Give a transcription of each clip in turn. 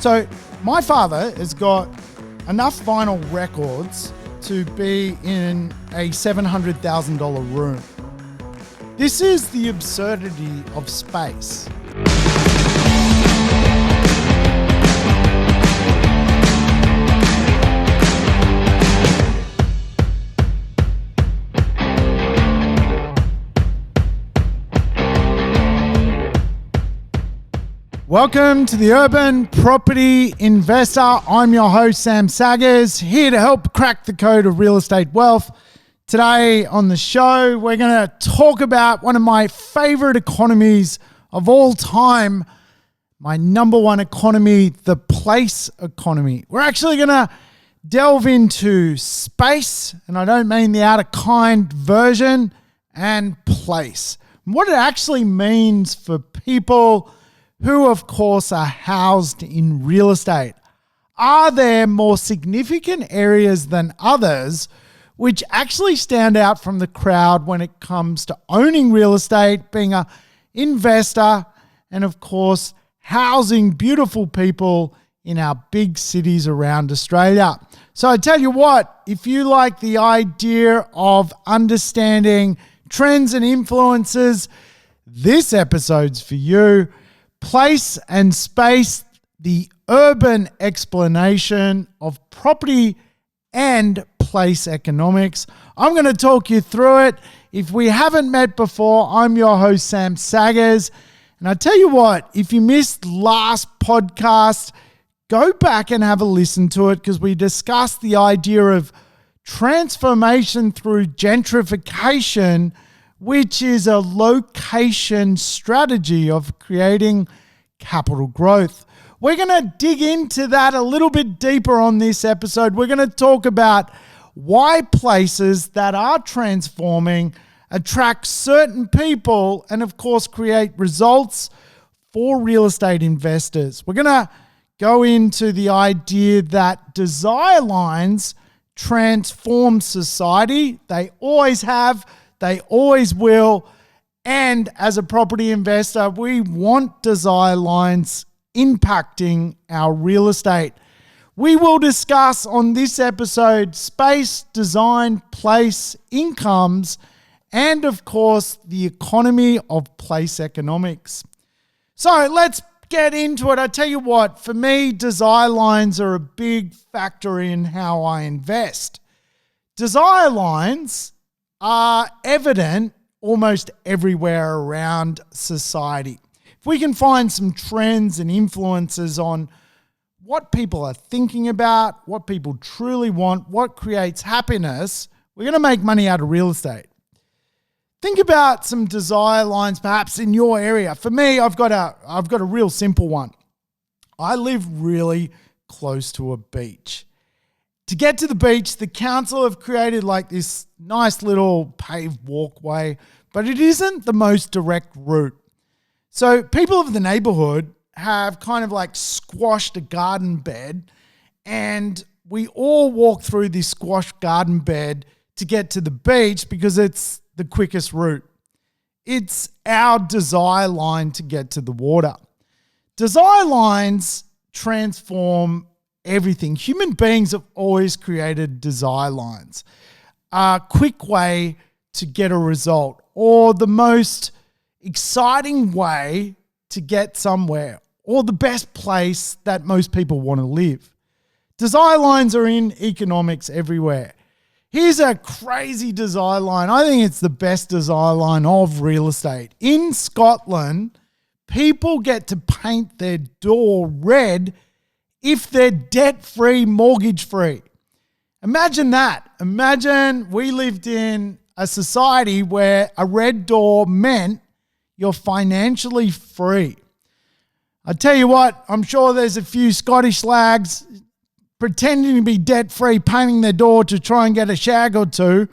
So my father has got enough vinyl records to be in a $700,000 room. This is the absurdity of space. Welcome to the Urban Property Investor. I'm your host, Sam Saggers, here to help crack the code of real estate wealth. Today on the show, we're going to talk about one of my favorite economies of all time, my number one economy, the place economy. We're actually going to delve into space, and I don't mean the out of kind version, and place. And what it actually means for people who, of course, are housed in real estate. Are there more significant areas than others which actually stand out from the crowd when it comes to owning real estate, being an investor, and, of course, housing beautiful people in our big cities around Australia? So I tell you what, if you like the idea of understanding trends and influences, this episode's for you. Place and space, the urban explanation of property and place economics. I'm going to talk you through it. If we haven't met before, I'm your host, Sam Saggers. And I tell you what, if you missed last podcast, go back and have a listen to it because we discussed the idea of transformation through gentrification, which is a location strategy of creating capital growth. We're going to dig into that a little bit deeper on this episode. We're going to talk about why places that are transforming attract certain people and, of course, create results for real estate investors. We're going to go into the idea that desire lines transform society. They always have. They always will. And as a property investor, we want desire lines impacting our real estate. We will discuss on this episode space, design, place, incomes, and of course, the economy of place economics. So let's get into it. I tell you what, for me, desire lines are a big factor in how I invest. Desire lines are evident almost everywhere around society. If we can find some trends and influences on what people are thinking about, what people truly want, what creates happiness, we're going to make money out of real estate. Think about some desire lines perhaps in your area. For me, I've got a real simple one. I live really close to a beach. To get to the beach, the council have created like this nice little paved walkway, but it isn't the most direct route. So people of the neighborhood have kind of like squashed a garden bed, and we all walk through this squashed garden bed to get to the beach because it's the quickest route. It's our desire line to get to the water. Desire lines transform everything. Human beings have always created desire lines. A quick way to get a result, or the most exciting way to get somewhere, or the best place that most people want to live. Desire lines are in economics everywhere. Here's a crazy desire line. I think it's the best desire line of real estate. In Scotland, people get to paint their door red if they're debt-free, mortgage-free. Imagine that. Imagine we lived in a society where a red door meant you're financially free. I tell you what, I'm sure there's a few Scottish lags pretending to be debt-free, painting their door to try and get a shag or two.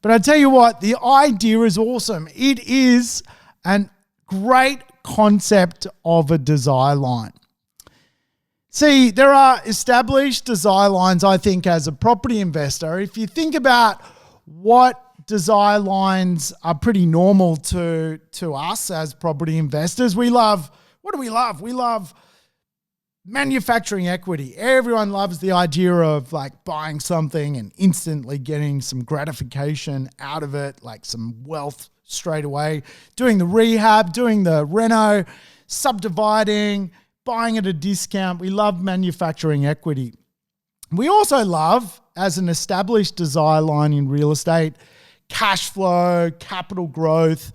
But I tell you what, the idea is awesome. It is a great concept of a desire line. See, there are established desire lines, I think, as a property investor. If you think about what desire lines are pretty normal to us as property investors, we love, what do we love? We love Manufacturing equity. Everyone loves the idea of like buying something and instantly getting some gratification out of it, like some wealth straight away, doing the rehab, doing the reno, subdividing, buying at a discount. We love manufacturing equity. We also love, as an established desire line in real estate, cash flow, capital growth.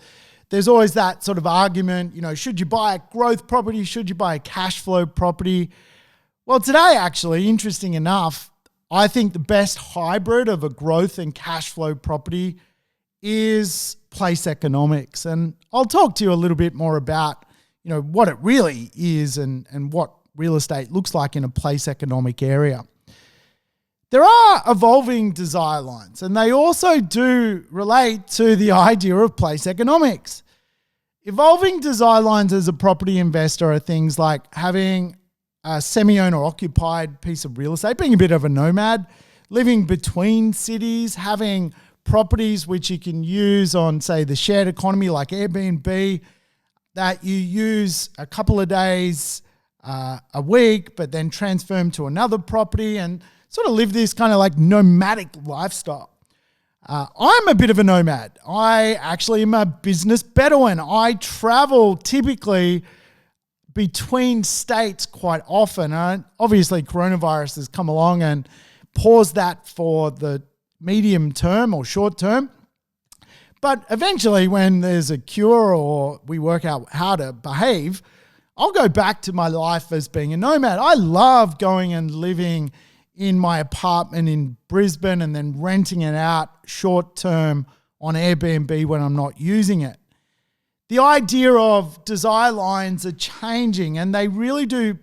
There's always that sort of argument, should you buy a growth property? Should you buy a cash flow property? Well, today, actually, interesting enough, I think the best hybrid of a growth and cash flow property is place economics. And I'll talk to you a little bit more about, what it really is and what real estate looks like in a place economic area. There are evolving desire lines, and they also do relate to the idea of place economics. Evolving desire lines as a property investor are things like having a semi-owner occupied piece of real estate, being a bit of a nomad, living between cities, having properties which you can use on, say, the shared economy like Airbnb, that you use a couple of days a week, but then transfer them to another property and sort of live this kind of like nomadic lifestyle. I'm a bit of a nomad. I actually am a business Bedouin. I travel typically between states quite often. Obviously, coronavirus has come along and paused that for the medium term or short term. But eventually, when there's a cure or we work out how to behave, I'll go back to my life as being a nomad. I love going and living in my apartment in Brisbane and then renting it out short term on Airbnb when I'm not using it. The idea of desire lines are changing, and they really do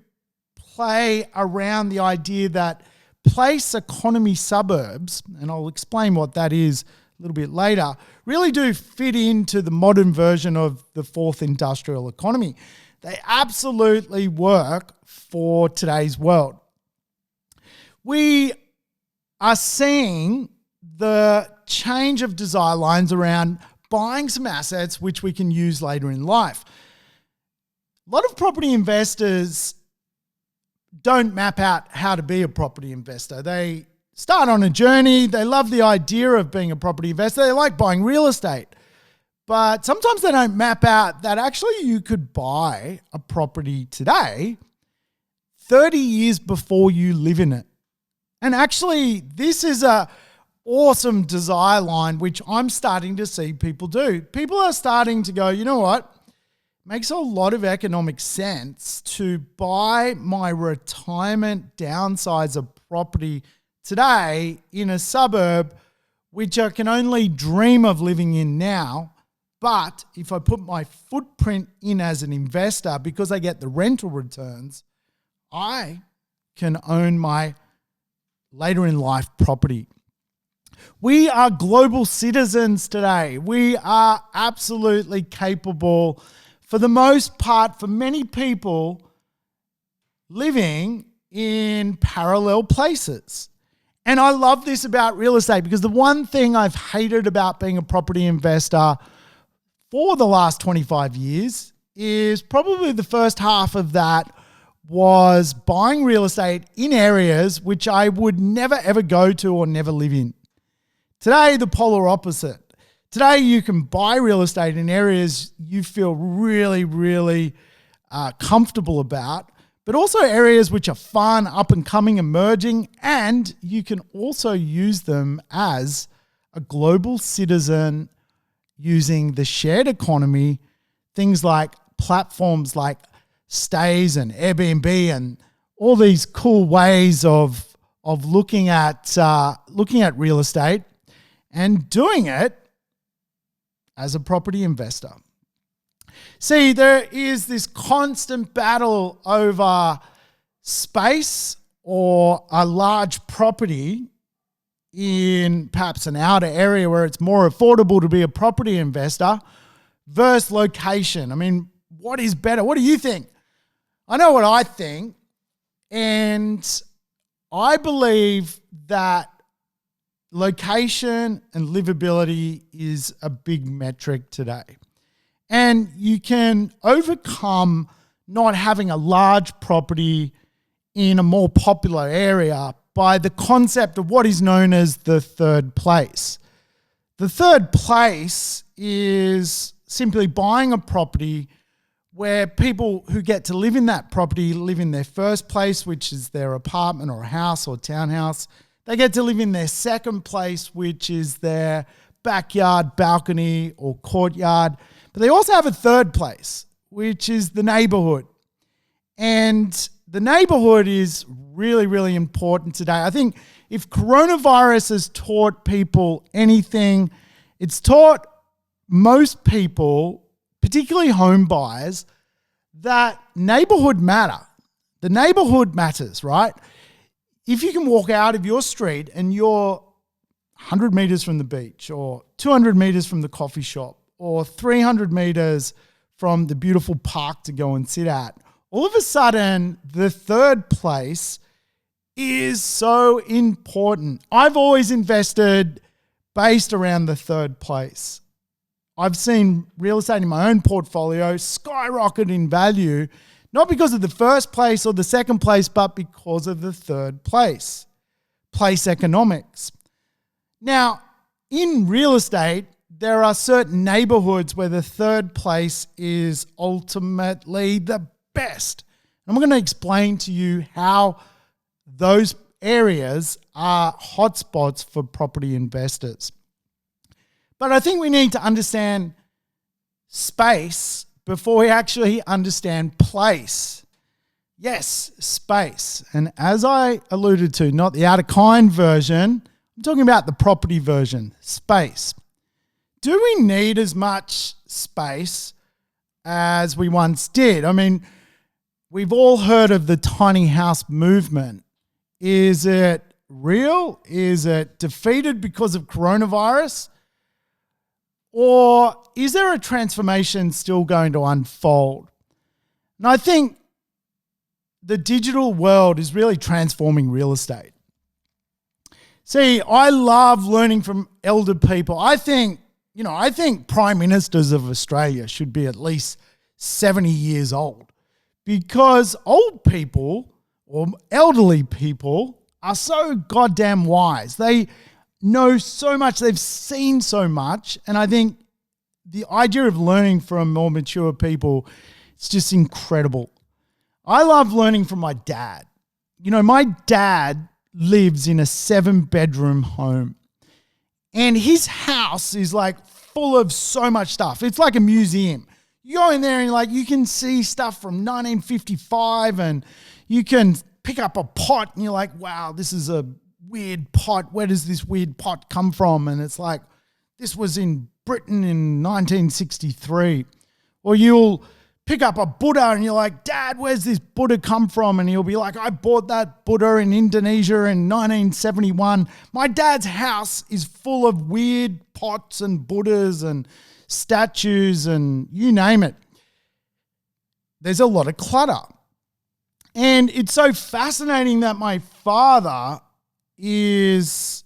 play around the idea that place economy suburbs, and I'll explain what that is a little bit later, really do fit into the modern version of the fourth industrial economy. They absolutely work for today's world. We are seeing the change of desire lines around buying some assets which we can use later in life. A lot of property investors don't map out how to be a property investor. They start on a journey. They love the idea of being a property investor. They like buying real estate. But sometimes they don't map out that actually you could buy a property today 30 years before you live in it. And actually, this is a awesome desire line, which I'm starting to see people do. People are starting to go, you know what? Makes a lot of economic sense to buy my retirement downsizer property today in a suburb, which I can only dream of living in now. But if I put my footprint in as an investor, because I get the rental returns, I can own my later in life property. We are global citizens today. We are absolutely capable, for the most part, for many people, living in parallel places. And I love this about real estate, because the one thing I've hated about being a property investor for the last 25 years is probably the first half of that was buying real estate in areas which I would never ever go to or never live in. Today, the polar opposite. Today, you can buy real estate in areas you feel really, really comfortable about, but also areas which are fun, up and coming, emerging, and you can also use them as a global citizen using the shared economy, things like platforms like Stays and Airbnb and all these cool ways of looking at real estate and doing it as a property investor. See, there is this constant battle over space or a large property in perhaps an outer area where it's more affordable to be a property investor versus location. I mean, what is better? What do you think? I know what I think, and I believe that location and livability is a big metric today. And you can overcome not having a large property in a more popular area by the concept of what is known as the third place. The third place is simply buying a property where people who get to live in that property live in their first place, which is their apartment or house or townhouse. They get to live in their second place, which is their backyard, balcony or courtyard. But they also have a third place, which is the neighborhood. And the neighborhood is really, really important today. I think if coronavirus has taught people anything, it's taught most people, particularly home buyers, that neighborhood matter. The neighborhood matters, right? If you can walk out of your street and you're 100 meters from the beach or 200 meters from the coffee shop or 300 meters from the beautiful park to go and sit at, all of a sudden the third place is so important. I've always invested based around the third place. I've seen real estate in my own portfolio skyrocket in value, not because of the first place or the second place, but because of the third place. Place economics. Now, in real estate, there are certain neighborhoods where the third place is ultimately the best. I'm going to explain to you how those areas are hotspots for property investors. But I think we need to understand space before we actually understand place. Yes, space. And as I alluded to, not the out of kind version, I'm talking about the property version, space. Do we need as much space as we once did? I mean, we've all heard of the tiny house movement. Is it real? Is it defeated because of coronavirus? Or is there a transformation still going to unfold? And I think the digital world is really transforming real estate. See, I love learning from elder people. I think prime ministers of Australia should be at least 70 years old, because old people or elderly people are so goddamn wise. They know so much, they've seen so much, and I think the idea of learning from more mature people, it's just incredible. I love learning from my dad. You know, my dad lives in a 7-bedroom home, and his house is like full of so much stuff. It's like a museum. You go in there and you can see stuff from 1955, and you can pick up a pot and you're like, wow, this is a weird pot. Where does this weird pot come from? And it's like, this was in Britain in 1963. Or you'll pick up a Buddha and you're like, Dad, where's this Buddha come from? And he'll be like, I bought that Buddha in Indonesia in 1971. My dad's house is full of weird pots and Buddhas and statues and you name it. There's a lot of clutter. And it's so fascinating that my father is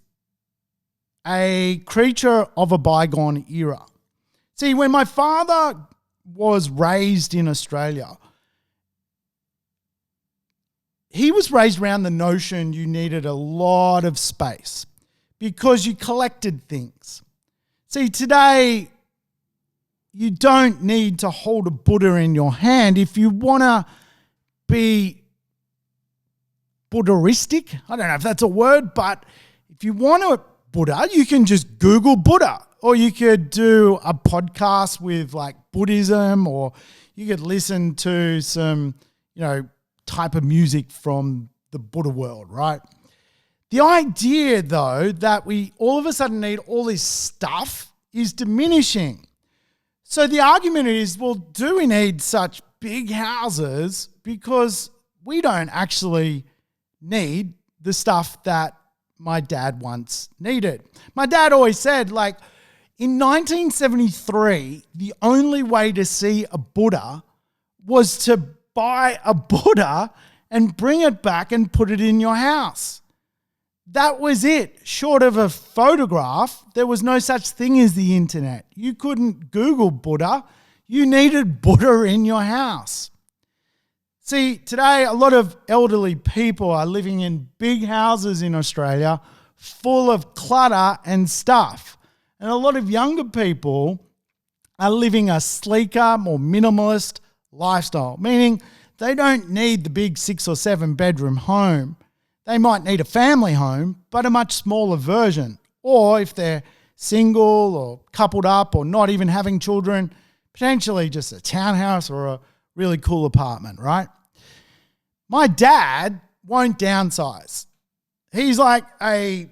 a creature of a bygone era. See, when my father was raised in Australia, he was raised around the notion you needed a lot of space because you collected things. See, today, you don't need to hold a Buddha in your hand. If you want to be Buddhistic, I don't know if that's a word, but if you want a Buddha, you can just Google Buddha, or you could do a podcast with Buddhism, or you could listen to some, type of music from the Buddha world, right? The idea, though, that we all of a sudden need all this stuff is diminishing. So the argument is, well, do we need such big houses? Because we don't actually need the stuff that my dad once needed. My dad always said, in 1973, the only way to see a Buddha was to buy a Buddha and bring it back and put it in your house. That was it. Short of a photograph, there was no such thing as the internet. You couldn't Google Buddha. You needed Buddha in your house. See, today a lot of elderly people are living in big houses in Australia full of clutter and stuff. And a lot of younger people are living a sleeker, more minimalist lifestyle, meaning they don't need the big 6 or 7 bedroom home. They might need a family home, but a much smaller version. Or if they're single or coupled up or not even having children, potentially just a townhouse or a really cool apartment, right? My dad won't downsize. He's like a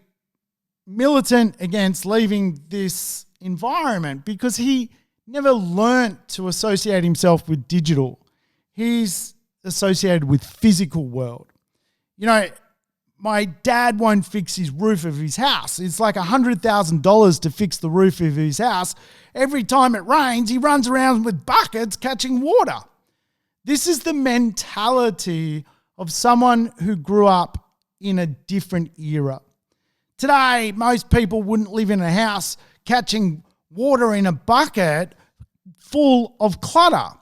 militant against leaving this environment because he never learnt to associate himself with digital. He's associated with physical world. You know, my dad won't fix his roof of his house. It's like $100,000 to fix the roof of his house. Every time it rains, he runs around with buckets catching water. This is the mentality of someone who grew up in a different era. Today, most people wouldn't live in a house catching water in a bucket full of clutter.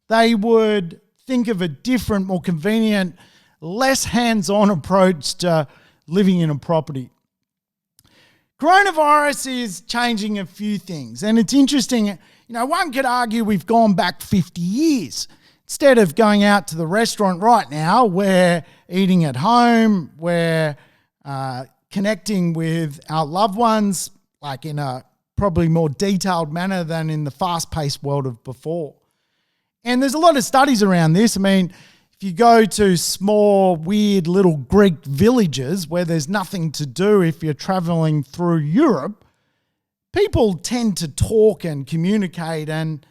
They would think of a different, more convenient, less hands-on approach to living in a property. Coronavirus is changing a few things, and it's interesting. You know, one could argue we've gone back 50 years. Instead of going out to the restaurant right now, we're eating at home, we're connecting with our loved ones, like in a probably more detailed manner than in the fast-paced world of before. And there's a lot of studies around this. I mean, if you go to small, weird little Greek villages where there's nothing to do if you're traveling through Europe, people tend to talk and communicate and,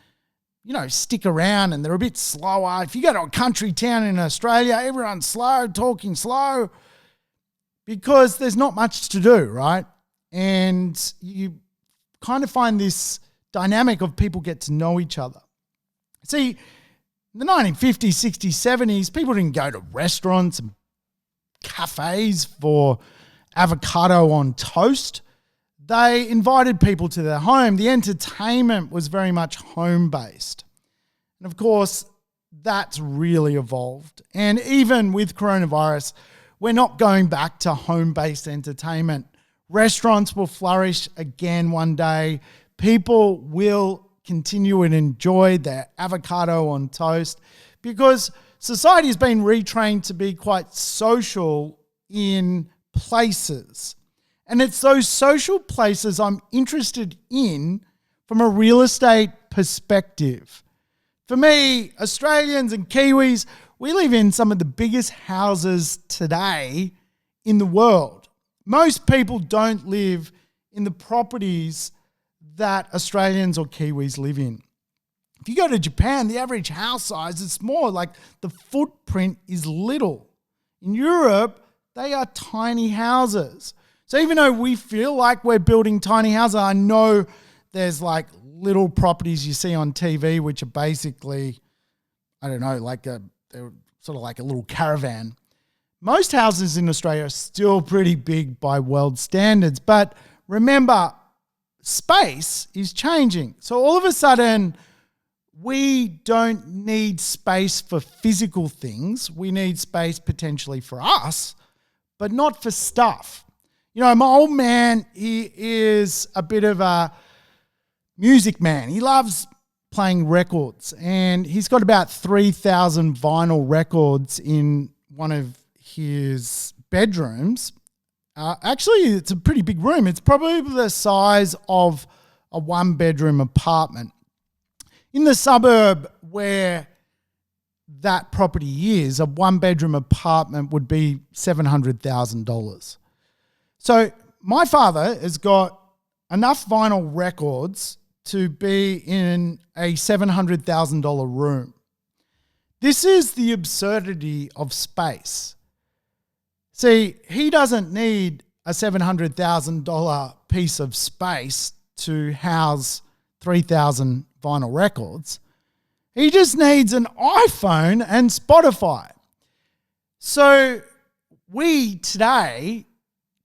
you know, stick around, and they're a bit slower. If you go to a country town in Australia, everyone's slow, talking slow, because there's not much to do, right? And you kind of find this dynamic of people get to know each other. See, in the 1950s, 60s, 70s, people didn't go to restaurants and cafes for avocado on toast. They invited people to their home. The entertainment was very much home-based. And of course, that's really evolved. And even with coronavirus, we're not going back to home-based entertainment. Restaurants will flourish again one day. People will continue and enjoy their avocado on toast because society has been retrained to be quite social in places. And it's those social places I'm interested in from a real estate perspective. For me, Australians and Kiwis, we live in some of the biggest houses today in the world. Most people don't live in the properties that Australians or Kiwis live in. If you go to Japan, the average house size is small, like the footprint is little. In Europe, they are tiny houses. So even though we feel like we're building tiny houses, I know there's like little properties you see on TV, which are basically, I don't know, they're sort of like a little caravan. Most houses in Australia are still pretty big by world standards, but remember, space is changing. So all of a sudden, we don't need space for physical things. We need space potentially for us, but not for stuff. You know, my old man, he is a bit of a music man. He loves playing records, and he's got about 3,000 vinyl records in one of his bedrooms. Actually, it's a pretty big room. It's probably the size of a one-bedroom apartment. In the suburb where that property is, a one-bedroom apartment would be $700,000. So my father has got enough vinyl records to be in a $700,000 room. This is the absurdity of space. See, he doesn't need a $700,000 piece of space to house 3,000 vinyl records. He just needs an iPhone and Spotify. So we today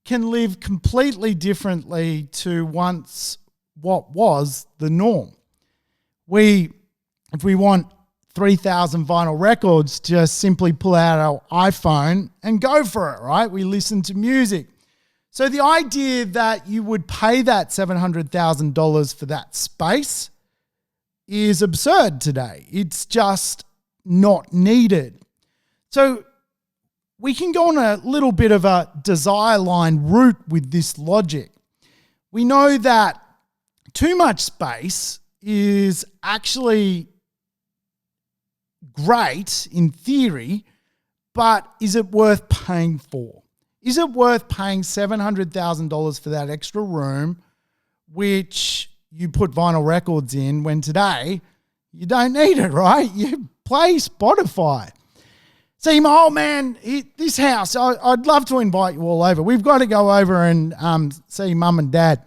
can live completely differently to once what was the norm. If we want 3,000 vinyl records, just simply pull out our iPhone and go for it, right? We listen to music. So the idea that you would pay that $700,000 for that space is absurd today. It's just not needed. So we can go on a little bit of a desire line route with this logic. We know that too much space is actually great in theory, but is it worth paying for? Is it worth paying $700,000 for that extra room, which you put vinyl records in, when today you don't need it, right? You play Spotify. See, my old man, this house, I'd love to invite you all over. We've got to go over and see Mum and Dad.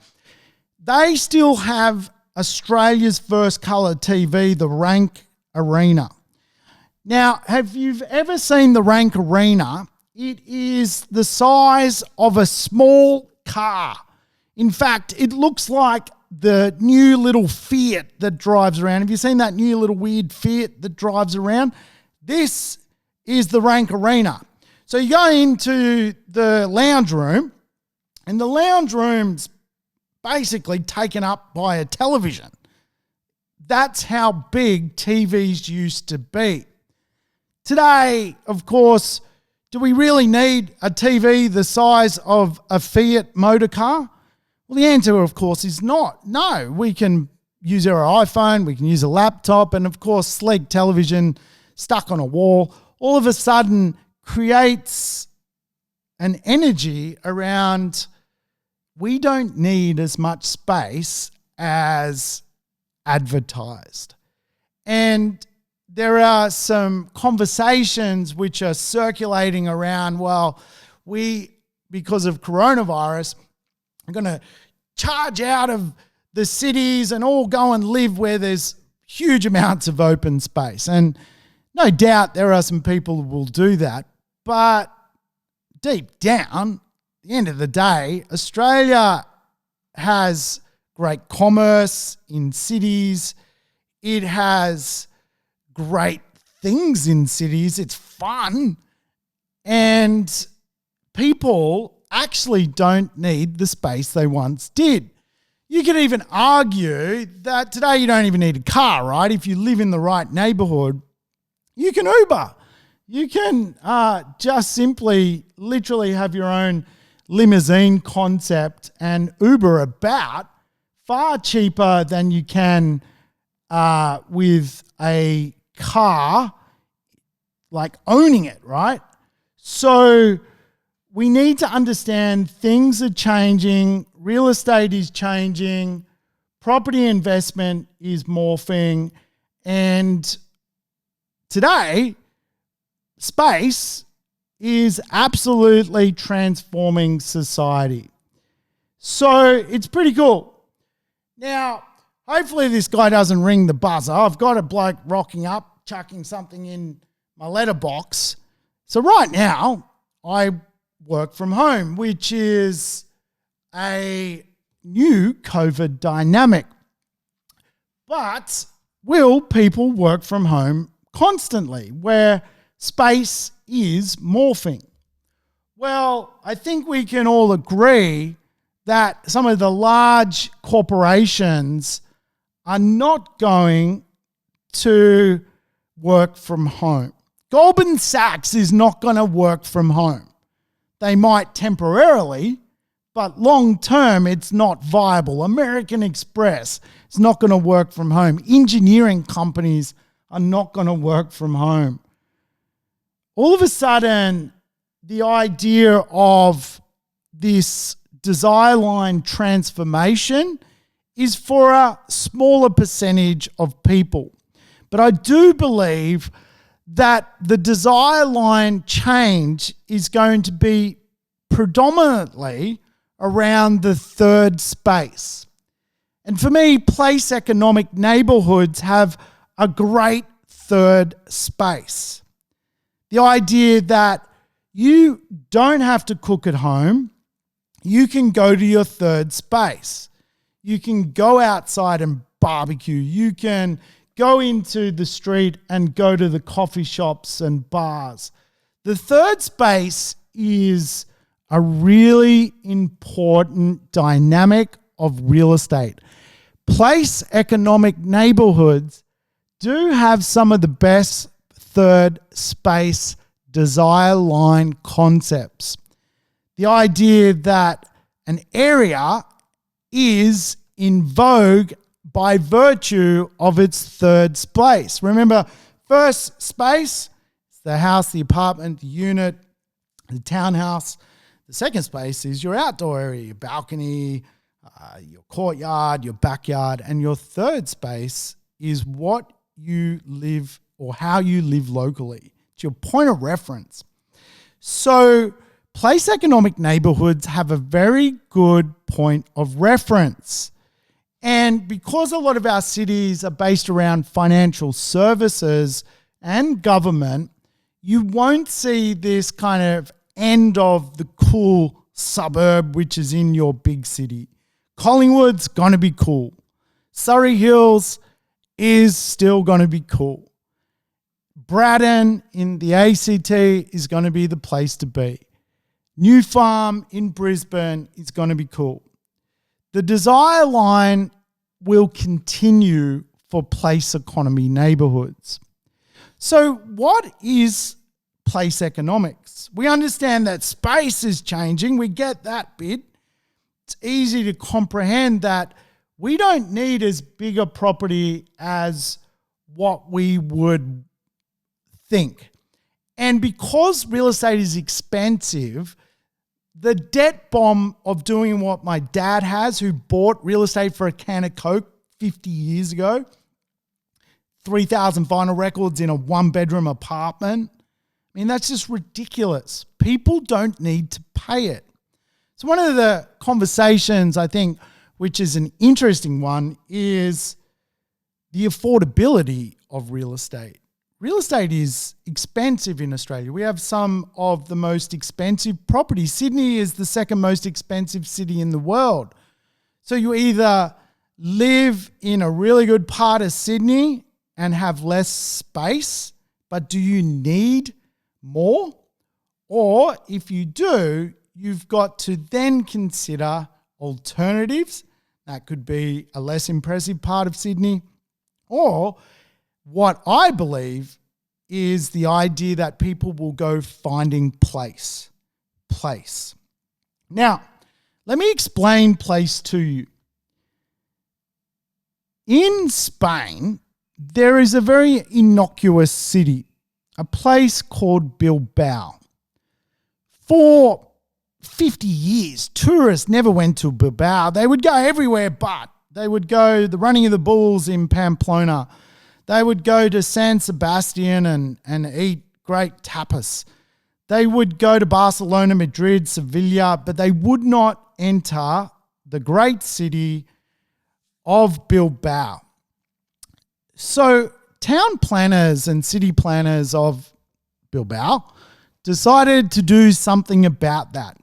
They still have Australia's first colour TV, the Rank Arena. Now, have you ever seen the Rank Arena? It is the size of a small car. In fact, it looks like the new little Fiat that drives around. Have you seen that new little weird Fiat that drives around? This is the Rank Arena. So you go into the lounge room, and the lounge room's basically taken up by a television. That's how big TVs used to be. Today, of course, do we really need a TV the size of a Fiat motor car? Well, the answer, of course, is not. No, we can use our iPhone, we can use a laptop, and of course, sleek television stuck on a wall all of a sudden creates an energy around we don't need as much space as advertised. And there are some conversations which are circulating around, well, we, because of coronavirus, are going to charge out of the cities and all go and live where there's huge amounts of open space. And no doubt there are some people who will do that. But deep down, at the end of the day, Australia has great commerce in cities. It has great things in cities. It's fun. And people actually don't need the space they once did. You could even argue that today you don't even need a car, right? If you live in the right neighborhood, you can Uber. You can just simply literally have your own limousine concept and Uber about far cheaper than you can with a car, like owning it, right? So we need to understand things are changing, real estate is changing, property investment is morphing, and today, space is absolutely transforming society. So it's pretty cool. Now, hopefully this guy doesn't ring the buzzer. I've got a bloke rocking up, chucking something in my letterbox. So right now, I work from home, which is a new COVID dynamic. But will people work from home constantly, where space is morphing? Well, I think we can all agree that some of the large corporations are not going to work from home. Goldman Sachs is not going to work from home. They might temporarily, but long term it's not viable. American Express is not going to work from home. Engineering companies are not going to work from home. All of a sudden, the idea of this desire line transformation is for a smaller percentage of people. But I do believe that the desire line change is going to be predominantly around the third space. And for me, place economic neighborhoods have a great third space. The idea that you don't have to cook at home, you can go to your third space. You can go outside and barbecue. You can go into the street and go to the coffee shops and bars. The third space is a really important dynamic of real estate. Place economic neighborhoods do have some of the best third space desire line concepts. The idea that an area is in vogue by virtue of its third space. Remember, first space, it's the house, the apartment, the unit, the townhouse. The second space is your outdoor area, your balcony, your courtyard, your backyard. And your third space is what you live or how you live locally. It's your point of reference. So place economic neighborhoods have a very good point of reference. And because a lot of our cities are based around financial services and government, you won't see this kind of end of the cool suburb which is in your big city. Collingwood's going to be cool. Surrey Hills is still going to be cool. Braddon in the ACT is going to be the place to be. New Farm in Brisbane is going to be cool. The desire line will continue for place economy neighborhoods. So what is place economics? We understand that space is changing. We get that bit. It's easy to comprehend that we don't need as big a property as what we would think. And because real estate is expensive, the debt bomb of doing what my dad has, who bought real estate for a can of Coke 50 years ago, 3,000 vinyl records in a one-bedroom apartment. I mean, that's just ridiculous. People don't need to pay it. So one of the conversations, I think, which is an interesting one, is the affordability of real estate. Real estate is expensive in Australia. We have some of the most expensive properties. Sydney is the second most expensive city in the world. So you either live in a really good part of Sydney and have less space, but do you need more? Or if you do, you've got to then consider alternatives. That could be a less impressive part of Sydney, or what I believe is the idea that people will go finding place. Now, let me explain place to you. In Spain, there is a very innocuous city, a place called Bilbao. For 50 years, tourists never went to Bilbao. They would go everywhere but. They would go the running of the bulls in Pamplona. They would go to San Sebastian and eat great tapas. They would go to Barcelona, Madrid, Sevilla, but they would not enter the great city of Bilbao. So town planners and city planners of Bilbao decided to do something about that.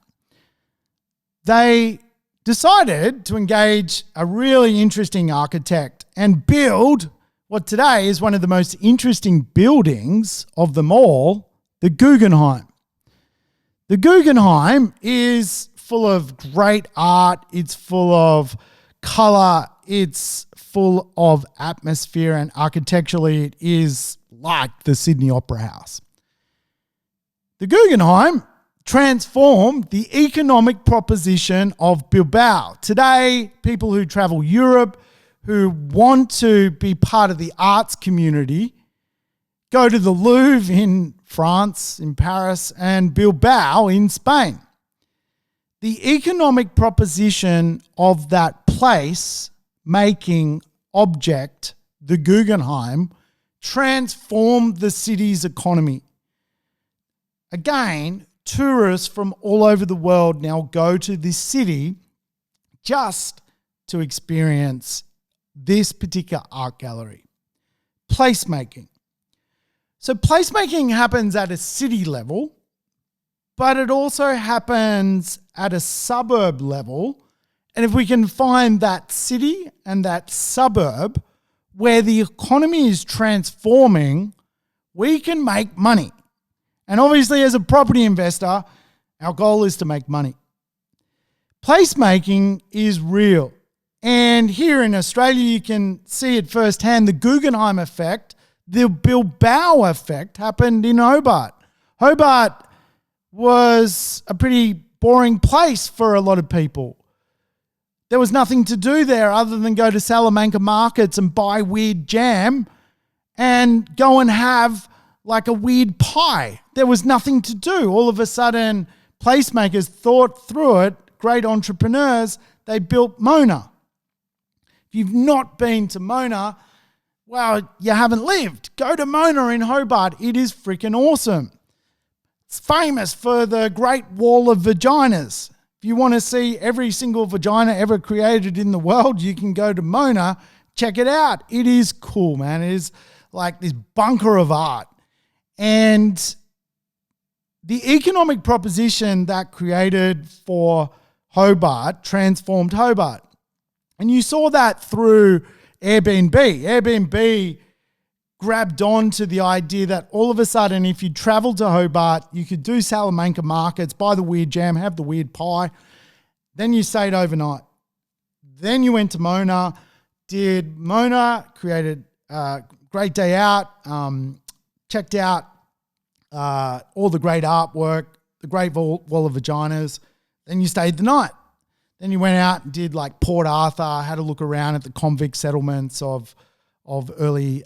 They decided to engage a really interesting architect and build what today is one of the most interesting buildings of them all, the Guggenheim. The Guggenheim is full of great art, it's full of color, it's full of atmosphere, and architecturally it is like the Sydney Opera House. The Guggenheim transformed the economic proposition of Bilbao. Today, people who travel Europe, who want to be part of the arts community, go to the Louvre in France, in Paris, and Bilbao in Spain. The economic proposition of that place-making object, the Guggenheim, transformed the city's economy. Again, tourists from all over the world now go to this city just to experience this particular art gallery. Placemaking. So placemaking happens at a city level, but it also happens at a suburb level. And if we can find that city and that suburb where the economy is transforming, we can make money. And obviously, as a property investor, our goal is to make money. Placemaking is real. And here in Australia, you can see it firsthand. The Guggenheim effect, the Bilbao effect happened in Hobart. Hobart was a pretty boring place for a lot of people. There was nothing to do there other than go to Salamanca markets and buy weird jam and go and have like a weird pie. There was nothing to do. All of a sudden, placemakers thought through it, great entrepreneurs, they built Mona. If you've not been to Mona, well, you haven't lived. Go to Mona in Hobart. It is freaking awesome. It's famous for the Great Wall of Vaginas. If you want to see every single vagina ever created in the world, you can go to Mona. Check it out. It is cool, man. It is like this bunker of art. And the economic proposition that created for Hobart transformed Hobart. And you saw that through Airbnb. Airbnb grabbed on to the idea that all of a sudden, if you traveled to Hobart, you could do Salamanca markets, buy the weird jam, have the weird pie. Then you stayed overnight. Then you went to Mona, did Mona, created a great day out, checked out all the great artwork, the Great Wall of Vaginas. Then you stayed the night. Then you went out and did like Port Arthur, had a look around at the convict settlements of early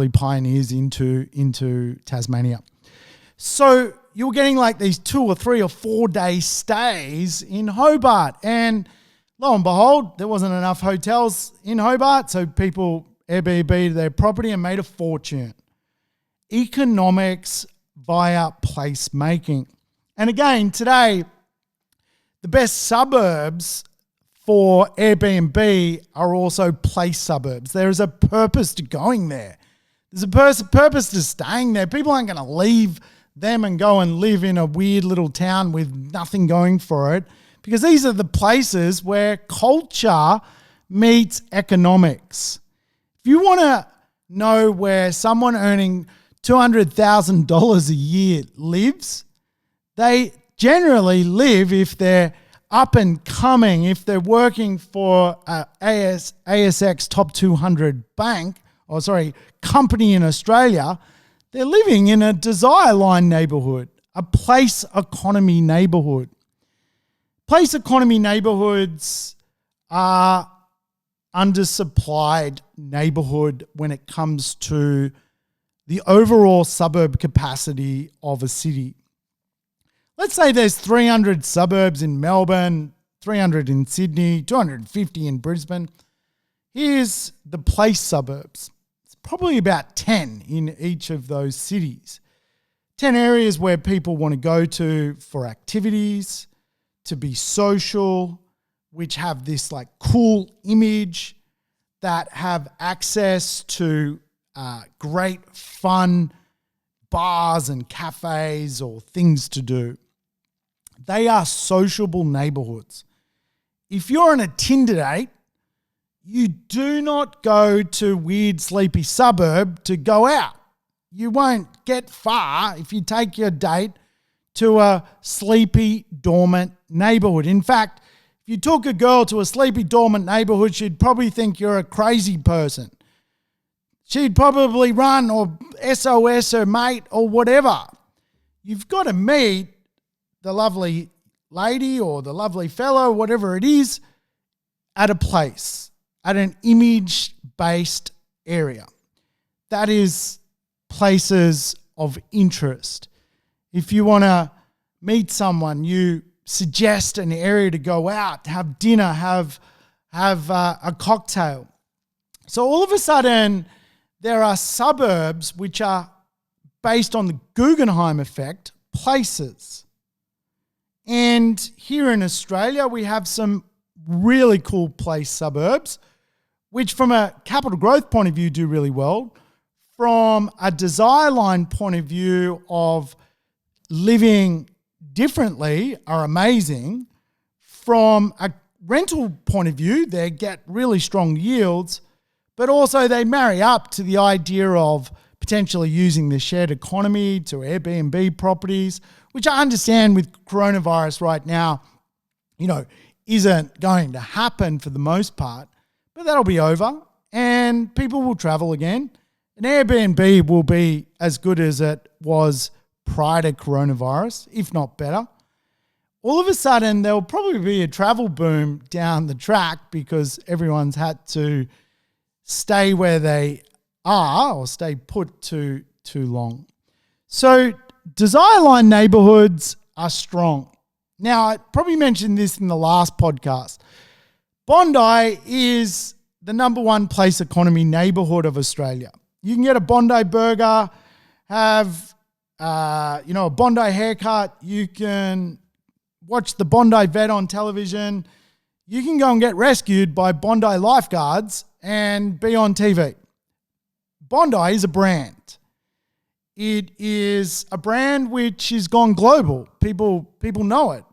pioneers into Tasmania. So you were getting like these 2 or 3 or 4 day stays in Hobart. And lo and behold, there wasn't enough hotels in Hobart, so people Airbnb their property and made a fortune. Economics via placemaking. And again, today, the best suburbs for Airbnb are also place suburbs. There is a purpose to going there. There's a purpose to staying there. People aren't going to leave them and go and live in a weird little town with nothing going for it, because these are the places where culture meets economics. If you want to know where someone earning $200,000 a year lives, they generally live, if they're up and coming, if they're working for a ASX top 200 company in Australia, they're living in a desire line neighborhood, a place economy neighborhood. Place economy neighborhoods are undersupplied neighborhood when it comes to the overall suburb capacity of a city. Let's say there's 300 suburbs in Melbourne, 300 in Sydney, 250 in Brisbane. Here's the place suburbs. It's probably about 10 in each of those cities. 10 areas where people want to go to for activities, to be social, which have this like cool image, that have access to great fun bars and cafes or things to do. They are sociable neighborhoods. If you're on a Tinder date, you do not go to weird sleepy suburb to go out. You won't get far if you take your date to a sleepy, dormant neighborhood. In fact, if you took a girl to a sleepy, dormant neighborhood, she'd probably think you're a crazy person. She'd probably run or SOS her mate or whatever. You've got to meet the lovely lady or the lovely fellow, whatever it is, at a place, at an image-based area. That is places of interest. If you want to meet someone, you suggest an area to go out, have dinner, have a cocktail. So all of a sudden, there are suburbs which are based on the Guggenheim effect, places. And here in Australia, we have some really cool place suburbs, which from a capital growth point of view do really well. From a desire line point of view of living differently are amazing. From a rental point of view, they get really strong yields. but also they marry up to the idea of potentially using the shared economy to Airbnb properties, which I understand with coronavirus right now, isn't going to happen for the most part, but that'll be over and people will travel again. And Airbnb will be as good as it was prior to coronavirus, if not better. All of a sudden, there'll probably be a travel boom down the track because everyone's had to stay where they are or stay put too long. So desire line neighborhoods are strong. Now, I probably mentioned this in the last podcast. Bondi is the number one place economy neighborhood of Australia. You can get a Bondi burger, have a Bondi haircut. You can watch the Bondi vet on television. You can go and get rescued by Bondi lifeguards and be on TV. Bondi is a brand. It is a brand which has gone global. People know it.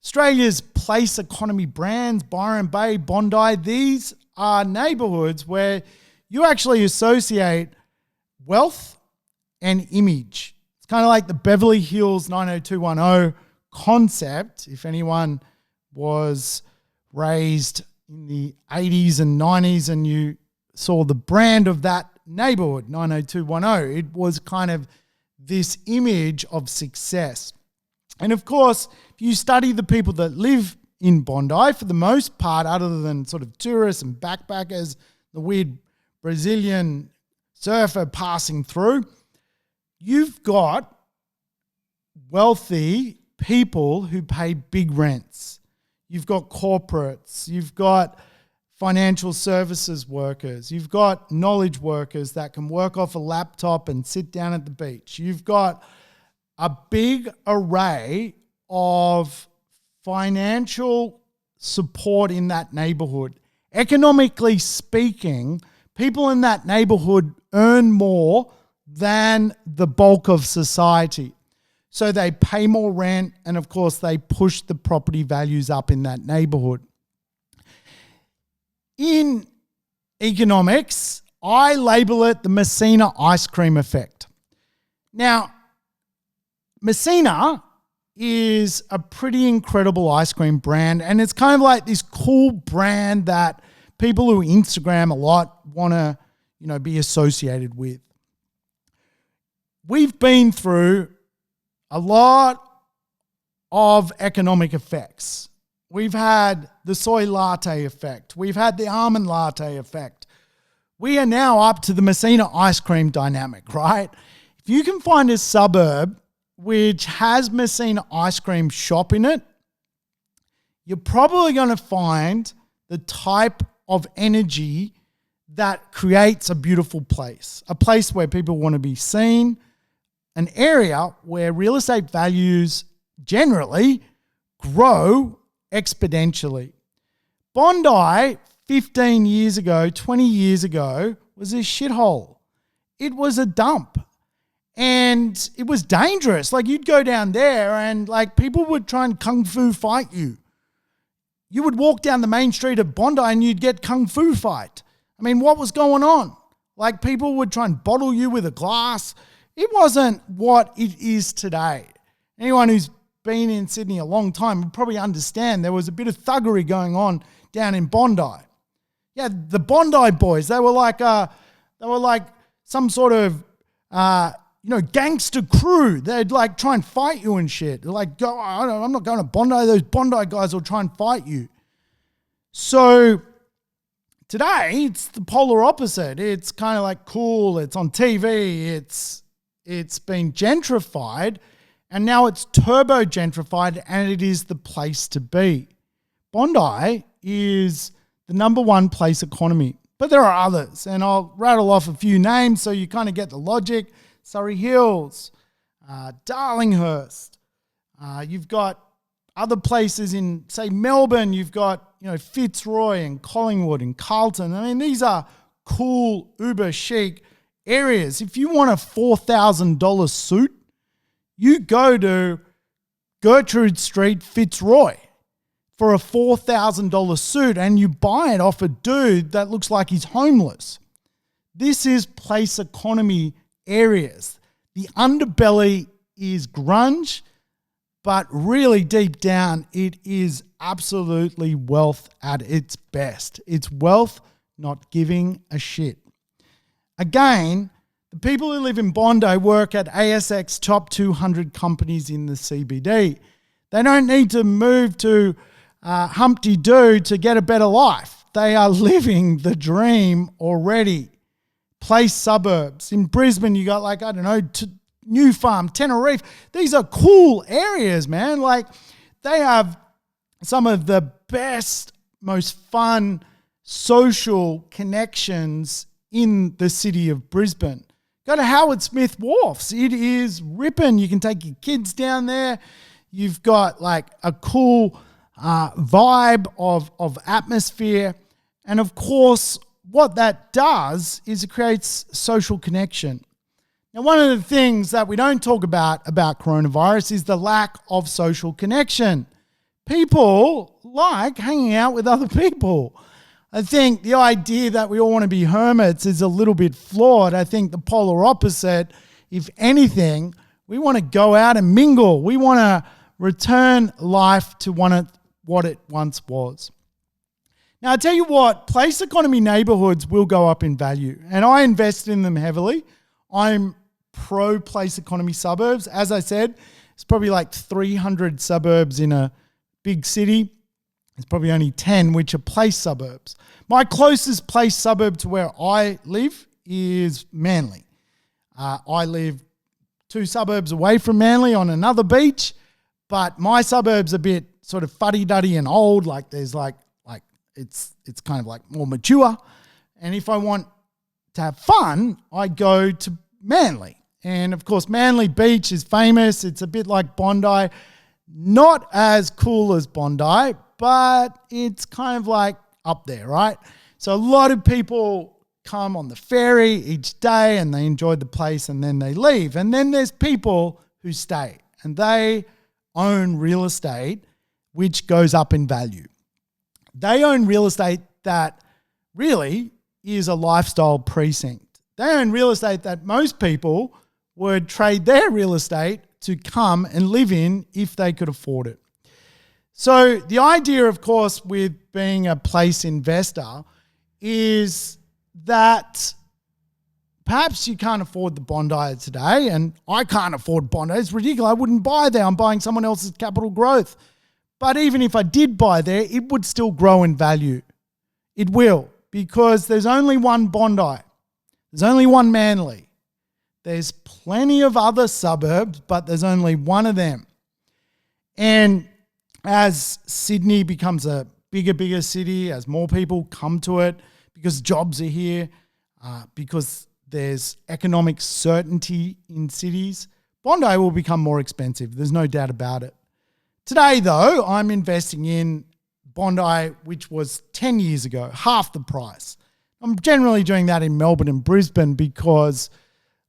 Australia's place economy brands, Byron Bay, Bondi, these are neighborhoods where you actually associate wealth and image. It's kind of like the Beverly Hills 90210 concept. If anyone was raised in the 80s and 90s and you saw the brand of that neighborhood, 90210, it was kind of this image of success. And of course, if you study the people that live in Bondi, for the most part, other than sort of tourists and backpackers, the weird Brazilian surfer passing through, you've got wealthy people who pay big rents. You've got corporates. You've got financial services workers. You've got knowledge workers that can work off a laptop and sit down at the beach. You've got a big array of financial support in that neighborhood. Economically speaking, people in that neighborhood earn more than the bulk of society. So they pay more rent, and of course they push the property values up in that neighborhood. In economics, I label it the Messina ice cream effect. Now, Messina is a pretty incredible ice cream brand, and it's kind of like this cool brand that people who Instagram a lot want to, be associated with. We've been through a lot of economic effects. We've had the soy latte effect. We've had the almond latte effect. We are now up to the Messina ice cream dynamic, right? If you can find a suburb which has Messina ice cream shop in it, you're probably going to find the type of energy that creates a beautiful place, a place where people want to be seen, an area where real estate values generally grow exponentially. Bondi 15 years ago, 20 years ago was a shithole. It was a dump. And it was dangerous. Like, you'd go down there and people would try and kung fu fight you. You would walk down the main street of Bondi and you'd get kung fu fight. I mean, what was going on? People would try and bottle you with a glass. It wasn't what it is today. Anyone who's been in Sydney a long time would probably understand there was a bit of thuggery going on down in Bondi. Yeah, the Bondi boys, they were like some sort of gangster crew. They'd try and fight you and shit. They're like, I'm not going to Bondi. Those Bondi guys will try and fight you. So today it's the polar opposite. It's kind of cool. It's on TV. It's been gentrified, and now it's turbo gentrified, and it is the place to be. Bondi is the number one place economy, but there are others, and I'll rattle off a few names so you kind of get the logic. Surrey Hills, Darlinghurst. You've got other places in, say, Melbourne. You've got, Fitzroy and Collingwood and Carlton. I mean, these are cool, uber chic areas. If you want a $4,000 suit, you go to Gertrude Street, Fitzroy. for a $4,000 suit and you buy it off a dude that looks like he's homeless. This is place economy areas. The underbelly is grunge, but really deep down, it is absolutely wealth at its best. It's wealth not giving a shit. Again, the people who live in Bondi work at ASX top 200 companies in the CBD. They don't need to move to Humpty Doo to get a better life. They are living the dream already. Place suburbs. In Brisbane, you got New Farm, Tenerife. These are cool areas, man. They have some of the best, most fun social connections in the city of Brisbane. Go to Howard Smith Wharfs. It is ripping. You can take your kids down there. You've got a cool vibe of atmosphere. And of course, what that does is it creates social connection. Now, one of the things that we don't talk about coronavirus is the lack of social connection. People like hanging out with other people. I think the idea that we all want to be hermits is a little bit flawed. I think the polar opposite, if anything, we want to go out and mingle. We want to return life to what it once was. Now, I tell you what, place economy neighborhoods will go up in value, and I invest in them heavily. I'm pro place economy suburbs. As I said, it's probably 300 suburbs in a big city. There's probably only 10 which are place suburbs. My closest place suburb to where I live is Manly. I live 2 suburbs away from Manly on another beach, but my suburb's a bit sort of fuddy-duddy and old. There's it's kind of more mature. And if I want to have fun, I go to Manly. And of course, Manly Beach is famous. It's a bit like Bondi. Not as cool as Bondi, but it's kind of up there, right? So a lot of people come on the ferry each day and they enjoy the place and then they leave. And then there's people who stay and they own real estate which goes up in value. They own real estate that really is a lifestyle precinct. They own real estate that most people would trade their real estate to come and live in if they could afford it. So the idea, of course, with being a place investor is that perhaps you can't afford the Bondi today, and I can't afford Bondi. It's ridiculous. I wouldn't buy there. I'm buying someone else's capital growth. But even if I did buy there, it would still grow in value. It will, because there's only one Bondi. There's only one Manly. There's plenty of other suburbs, but there's only one of them. And as Sydney becomes a bigger city, as more people come to it, because jobs are here, because there's economic certainty in cities, Bondi will become more expensive. There's no doubt about it. Today, though, I'm investing in Bondi, which was 10 years ago, half the price. I'm generally doing that in Melbourne and Brisbane because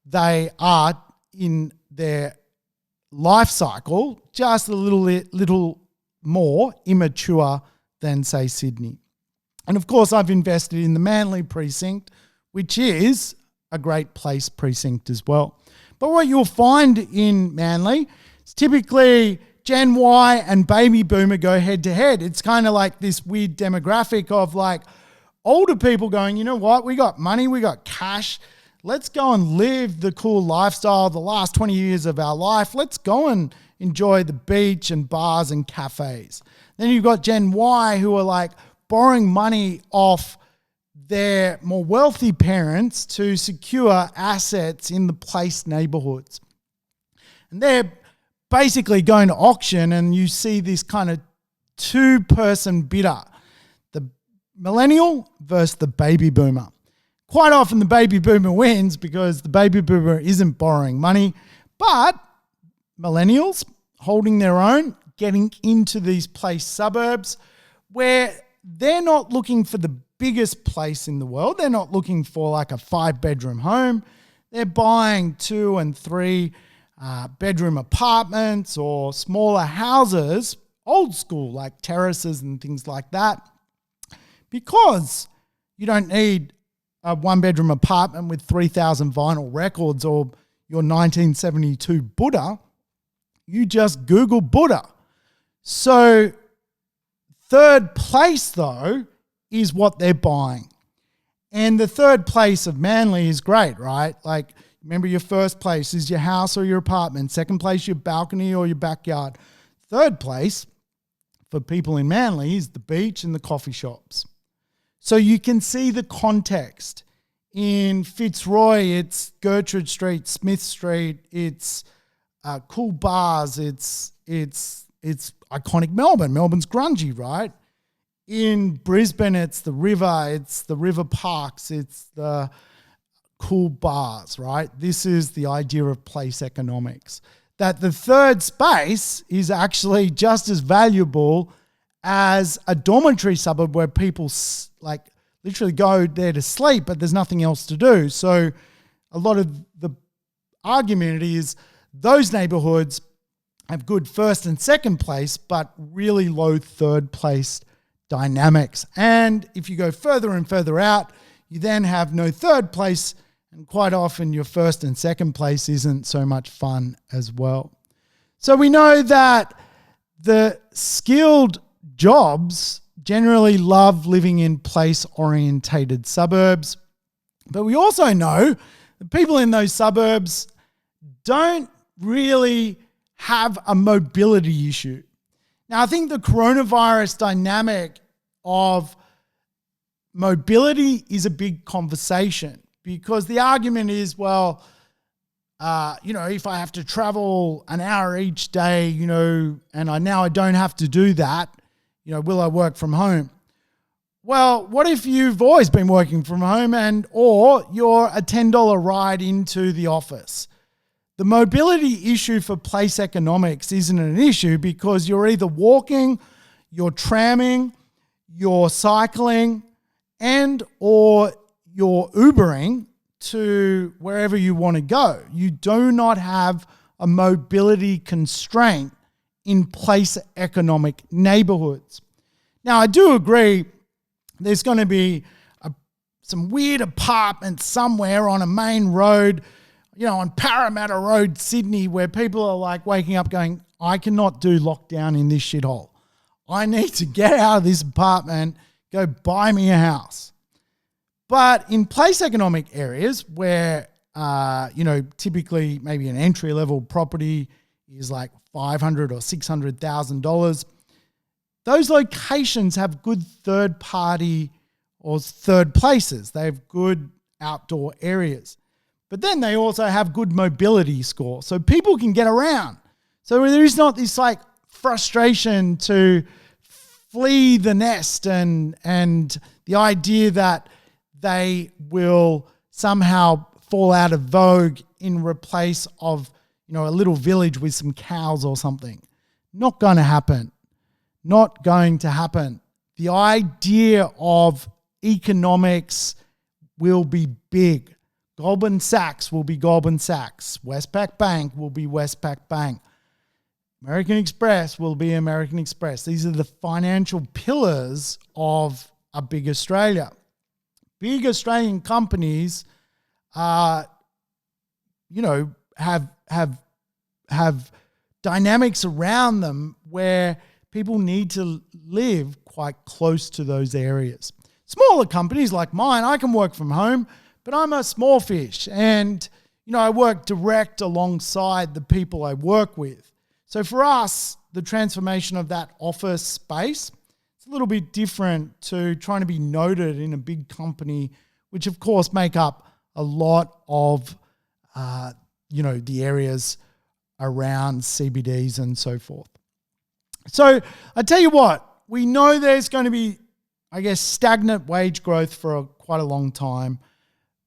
they are in their life cycle just a little more immature than, say, Sydney. And of course, I've invested in the Manly precinct, which is a great place precinct as well. But what you'll find in Manly is typically Gen Y and baby boomer go head to head. It's kind of like this weird demographic of older people going, you know what, we got money, we got cash. Let's go and live the cool lifestyle, the last 20 years of our life. Let's go and enjoy the beach and bars and cafes. Then you've got Gen Y who are borrowing money off their more wealthy parents to secure assets in the place neighborhoods. And they're basically going to auction, and you see this kind of 2-person bidder, the millennial versus the baby boomer. Quite often the baby boomer wins because the baby boomer isn't borrowing money, but millennials holding their own, getting into these place suburbs where they're not looking for the biggest place in the world. They're not looking for a 5-bedroom home. They're buying 2 and 3 bedroom apartments or smaller houses old school, like terraces and things like that. Because you don't need a one-bedroom apartment with 3,000 vinyl records or your 1972 Buddha, you just Google Buddha. So third place, though, is what they're buying. And the third place of Manly is great, right? Like, remember, your first place is your house or your apartment. Second place, your balcony or your backyard. Third place for people in Manly is the beach and the coffee shops. So you can see the context. In Fitzroy, it's Gertrude Street, Smith Street, it's cool bars, it's iconic Melbourne. Melbourne's grungy, right? In Brisbane, it's the river parks, it's the cool bars, right? This is the idea of place economics. That the third space is actually just as valuable as a dormitory suburb where people like literally go there to sleep, but there's nothing else to do. So a lot of the argument is those neighborhoods have good first and second place, but really low third place dynamics. And if you go further and further out, you then have no third place, and quite often your first and second place isn't so much fun as well. So we know that the skilled jobs generally love living in place-orientated suburbs, but we also know that people in those suburbs don't really have a mobility issue. Now, I think the coronavirus dynamic of mobility is a big conversation because the argument is, well, if I have to travel an hour each day, and I don't have to do that, will I work from home? Well, what if you've always been working from home or you're a $10 ride into the office? The mobility issue for place economics isn't an issue because you're either walking, you're tramming, you're cycling, and or you're Ubering to wherever you want to go. You do not have a mobility constraint in place economic neighborhoods. Now, I do agree there's going to be some weird apartment somewhere on a main road, on Parramatta Road, Sydney, where people are like waking up going, I cannot do lockdown in this shithole. I need to get out of this apartment, go buy me a house. But in place economic areas where, typically maybe an entry-level property is like $500,000 or $600,000, those locations have good third party or third places. They have good outdoor areas. But then they also have good mobility score. So people can get around. So there is not this like frustration to flee the nest and the idea that they will somehow fall out of vogue in replace of, a little village with some cows or something. Not going to happen. Not going to happen. The idea of economics will be big. Goldman Sachs will be Goldman Sachs. Westpac Bank will be Westpac Bank. American Express will be American Express. These are the financial pillars of a big Australia. Big Australian companies have dynamics around them where people need to live quite close to those areas. Smaller companies like mine, I can work from home, but I'm a small fish and, I work direct alongside the people I work with. So for us, the transformation of that office space, it's a little bit different to trying to be noted in a big company, which of course make up a lot of, the areas around CBDs and so forth. So I tell you what, we know there's going to be, stagnant wage growth for quite a long time.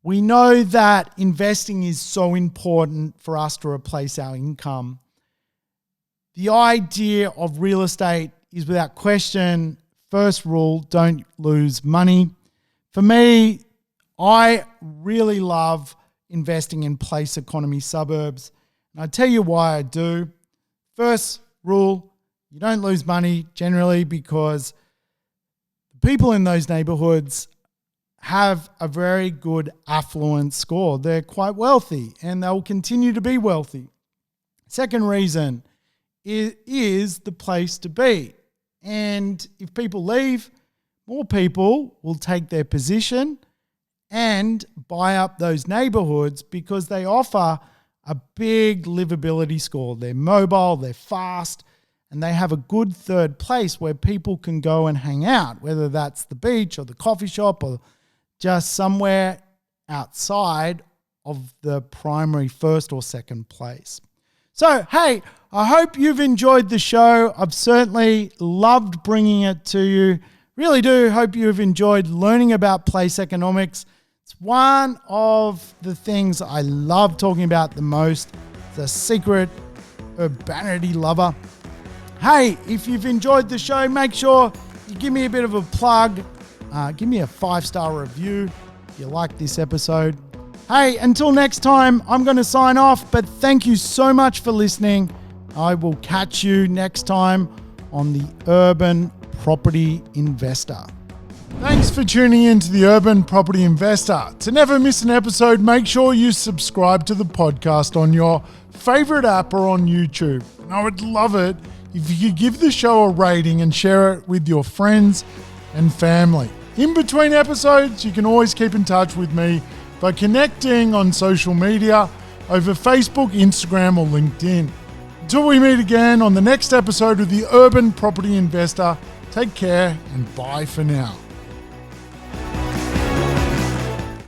We know that investing is so important for us to replace our income. The idea of real estate is without question, first rule, don't lose money. For me, I really love investing in place economy suburbs. And I tell you why I do. First rule, You don't lose money generally because the people in those neighborhoods have a very good affluent score. They're quite wealthy and they'll continue to be wealthy. Second reason is the place to be. And if people leave, more people will take their position and buy up those neighborhoods because they offer a big livability score. They're mobile, they're fast, and they have a good third place where people can go and hang out, whether that's the beach or the coffee shop or just somewhere outside of the primary first or second place. So, hey, I hope you've enjoyed the show. I've certainly loved bringing it to you. Really do hope you've enjoyed learning about place economics. It's one of the things I love talking about the most. It's a secret urbanity lover. Hey, if you've enjoyed the show, make sure you give me a bit of a plug. Give me a 5-star review if you like this episode. Hey, until next time, I'm going to sign off, but thank you so much for listening. I will catch you next time on the Urban Property Investor. Thanks for tuning in to the Urban Property Investor. To never miss an episode, make sure you subscribe to the podcast on your favorite app or on YouTube. And I would love it if you could give the show a rating and share it with your friends and family. In between episodes, you can always keep in touch with me by connecting on social media over Facebook, Instagram, or LinkedIn. Until we meet again on the next episode of the Urban Property Investor, take care and bye for now.